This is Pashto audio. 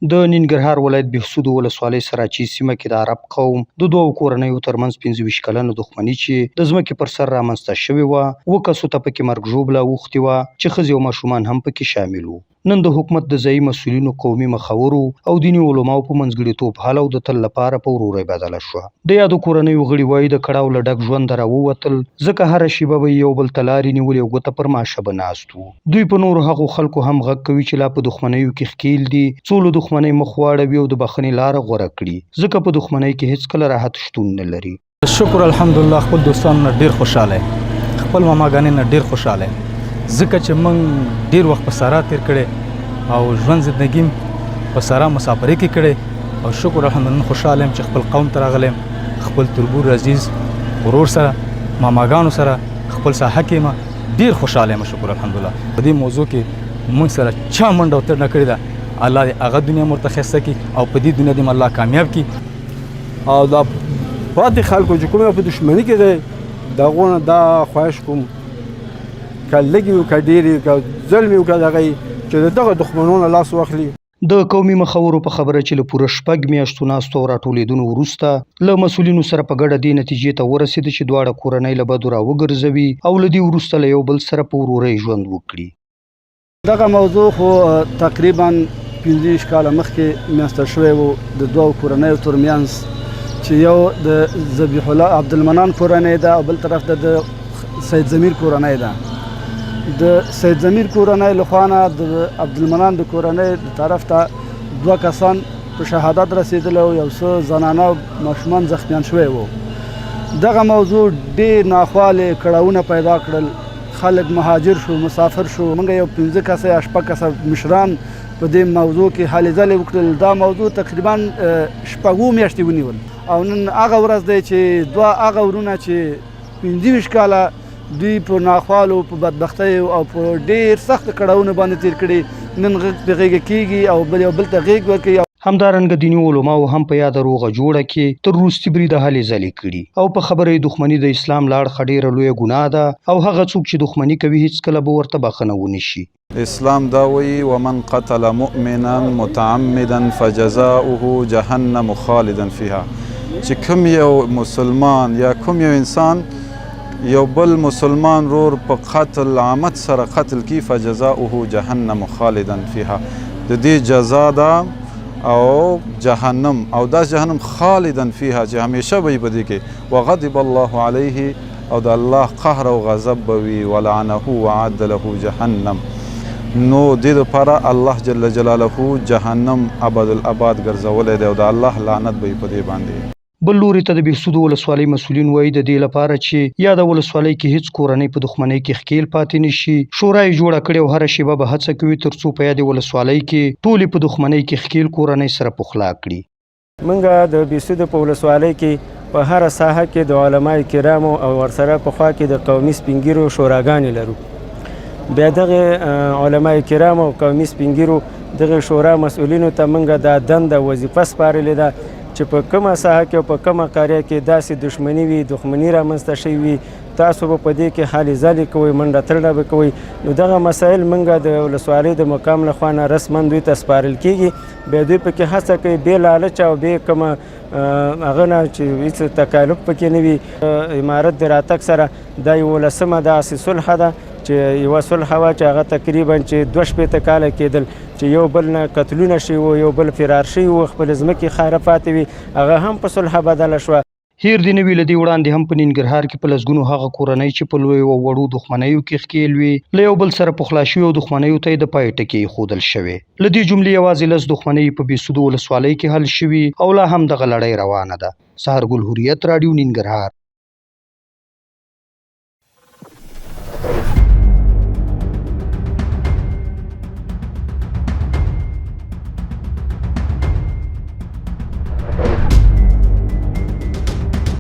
د ننګرهار ولایت بهسود ولسوالۍ سراچی سیمه کې د عرب قوم د دوو کورنیو ترمنځ 25 کلنه دښمني چې د ځمکې پر سر رامنځته شوې وه، اووه کسو ته پکې مرګ ژوبله اوښتې وه چې ښځې او ماشومان هم پکې شامل وو. نن د حکومت د ځایي مسؤلینو، قومي مخورو او دیني علماو په منځګړیتوب حل او د تل لپاره په ورورۍ بدله شوه. د یادو کورنیو غړي وایي د کړاو له ډک ژونده راووتل، ځکه هره شیبه به یو بل ته لارې نیولې او ګوته پر ماشه به ناست وو. دوی په نورو هغو خلکو هم غږ کوي چې لا په دښمنیو کې ښکیل دي، څو له دښمنۍ مخ واړوي او د بخښنې لاره غوره کړي، ځکه په دښمنۍ کې هېڅکله راحت شتون نه لري. شکر الحمدلله، خپل دوستانو نه ډېر خوشحاله یم، خپل ماماګانې نه ډېر خوشحاله یم، ځکه چې موږ ډېر وخت په سارا تېر کړی او ژوند زندګي په سارا مسافرۍ کې کړی او شکر الحمدلله خوشحاله یم چې خپل قوم ته راغلی یم، خپل تربور عزیز ورور سره، ماماګانو سره خپل ساحه کې یم، ډېر خوشحاله یم شکر الحمدلله. په دې موضوع کې موږ سره چا منډه او ترډه کړې ده، الله دې هغه دنیا مرته ښایسته کړي او په دې دنیا دې الله کامیاب کړي. او دا پاتې خلکو چې کوم په دښمني کې دی د هغو نه دا خواهش کوم که لږ وي که ډېر وي که ظلم وي که دغه چې د دغه دښمنونو لاس واخلي. د قومي مخورو په خبره چې له پوره 6 میاشتو ناستو او راټولېدنو وروسته له مسؤلینو سره په ګډه دې نتیجې ته ورسېده چې دواړه کورنۍ له بدو راوګرځوي او له دې وروسته له یو بل سره په ورورۍ ژوند وکړي. دغه موضوع خو تقریبا 15 کاله مخکې منځته شوی و د دوو کورنیو ترمنځ، چې یو د ذبیح الله عبدالمنان کورنۍ ده او بل طرف ته د سید ضمیر کورنۍ ده. د سید ضمیر کورنۍ لخوا نه د عبدالمنان د کورنۍ د طرف ته 2 کسان په شهادت رسېدلی او یو څه زنانه او ماشومان زخمیان شوي وو. دغه موضوع ډېر ناخوالې کړاوونه پیدا کړل، خلک مهاجر شو، مسافر شو. موږ یو 15 کسه یا 6 کسه مشران په دې موضوع کې هلې ځلې وکړل. دا موضوع تقریبا 6 میاشتې ونیول او نن هغه ورځ دی چې 2 هغه ورونه چې 25 کاله دوی په ناخوالو، په بدبختۍ او په ډېر سخت کړاوونو باندې تېر کړي، نن غږ په غېږه کېږي او بل یو بل ته غېږ ورکوي. همدارنګه دیني علماو هم په یاده روغه جوړه کې تر وروستي بریده هلې ځلې کړي او په خبره یې دښمني د اسلام له اړخه ډېره لویه ګناه ده او هغه څوک چې دښمني کوي هېڅکله به ورته بښنه ونه شي. اسلام دا وایي ومن قتل مؤمنا متعمدا فجزاؤه جهنم خالدا فيها، چې کوم یو مسلمان یا کوم یو انسان یو بل مسلمان رور په قتل عامت سره قتل کی فجزاؤه جهنم خالدا فيها، د دې جزا ده او جهنم، او دا جهنم خالدا فيها چې همیشه به یې په دې کې، وغضب الله عليه او د الله قهر او غضب به وي، ولعنه وعد له جهنم. نو دې دپاره الله جل جلاله جهنم ابدالاباد ګرځولی دی او د الله لعنت به یې په دې باندې. بل لوري ته د بهسود ولسوالۍ مسؤلین وایي د دې لپاره چې یا د ولسوالۍ کې هیڅ کورنۍ په دښمنۍ کې ښکیل پاتې نشي، شورا یې جوړه کړې او هره شیبه به هڅه کوي تر څو په یادې ولسوالۍ کې ټولې په دښمنۍ کې ښکیل کورنۍ سره پخلا کړي. موږ د بهسود په ولسوالۍ کې په هره ساحه کې د علماء کرامو او ورسره په خوا کې د قومي سپین ږیرو شوراګانې لرو. بیا دغه علماء کرامو او قومي سپین ږیرو دغه شورا مسؤلینو ته موږ دا دنده وظیفه سپارلې ده چې په کومه ساحه کې او په کومه قاریه کې داسې دښمني وي، دښمني رامنځته شوې وي، تاسو به په دې کې هلې ځلې کوئ، منډه ترډه به کوئ. نو دغه مسایل موږ د ولسوالۍ د مقام لخوا نه رسما دوی ته سپارل کېږي. بیا دوی پکې هڅه کوي بې لالچ او بې کومه هغه نه چې هېڅ تکالف پکې نه وي. امارت د راتګ سره دا 11مه داسې صلح ده چې یوه صلح وه چې هغه تقریبا چې 2 کاله کېدل چې یو بل نه قتلونه شوي وو، یو بل فرار شوي وو، خپل ځمکې خاره پاتې وي، هغه هم په صلح بدله شوه. هیر دې نه وي له دې وړاندې هم په ننګرهار کې په لسګونو هغه کورنۍ چې په لویو او وړو دښمنیو کې ښکیل وي له یو بل سره پخلا شوي او دښمنیو ته یې د پای ټکی ایښودل شوی. له دې جملې یوازې 10 دښمنۍ په بهسود ولسوالۍ کې حل شوي او لا هم دغه لړۍ روانه ده. سهارګل هوریت، راډیو ننګرهار.